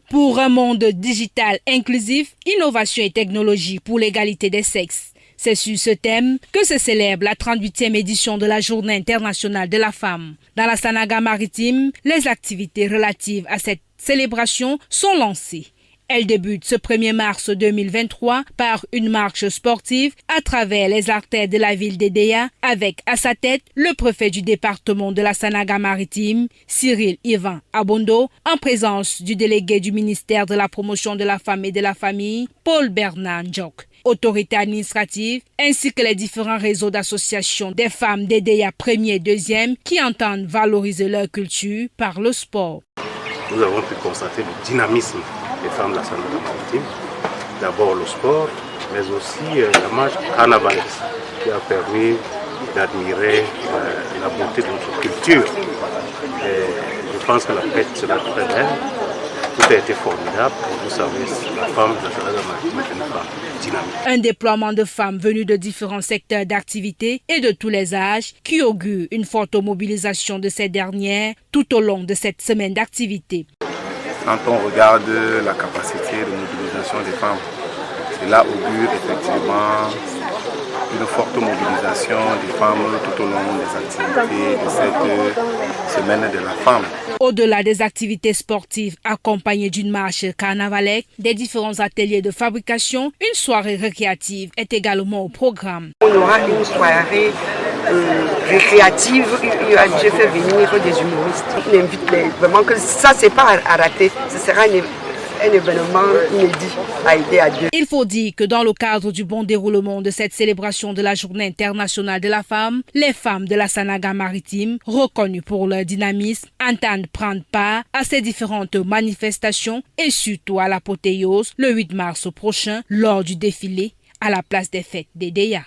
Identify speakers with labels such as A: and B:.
A: Pour un monde digital inclusif, innovation et technologie pour l'égalité des sexes. C'est sur ce thème que se célèbre la 38e édition de la Journée internationale de la femme. Dans la Sanaga-Maritime, les activités relatives à cette célébration sont lancées. Elle débute ce 1er mars 2023 par une marche sportive à travers les artères de la ville d'Edéa avec à sa tête le préfet du département de la Sanaga-Maritime, Cyril Ivan Abondo, en présence du délégué du ministère de la promotion de la femme et de la famille, Paul Bernard Njok. Autorités administratives, ainsi que les différents réseaux d'associations des femmes d'Edéa 1er et 2e qui entendent valoriser leur culture par le sport.
B: Nous avons pu constater le dynamisme des femmes de la Sanaga-Maritime. D'abord le sport, mais aussi la marche carnavaleuse qui a permis d'admirer la beauté de notre culture. Et je pense que la fête sera très belle. Tout a été formidable. Vous savez, la femme de la Sanaga-Maritime est une femme dynamique.
A: Un déploiement de femmes venues de différents secteurs d'activité et de tous les âges qui augure une forte mobilisation de ces dernières tout au long de cette semaine d'activité.
C: Quand on regarde la capacité de mobilisation des femmes, cela augure effectivement une forte mobilisation des femmes tout au long des activités de cette semaine de la femme.
A: Au-delà des activités sportives accompagnées d'une marche carnavalière, des différents ateliers de fabrication, une soirée récréative est également au programme.
D: On aura une soirée récréative, j'ai fait venir des humoristes. On invite vraiment que ça, c'est pas à rater, ce sera un événement inédit à aider à Dieu.
A: Il faut dire que dans le cadre du bon déroulement de cette célébration de la Journée internationale de la femme, les femmes de la Sanaga-Maritime, reconnues pour leur dynamisme, entendent prendre part à ces différentes manifestations et surtout à l'apothéose le 8 mars prochain lors du défilé à la place des fêtes d'Edéa.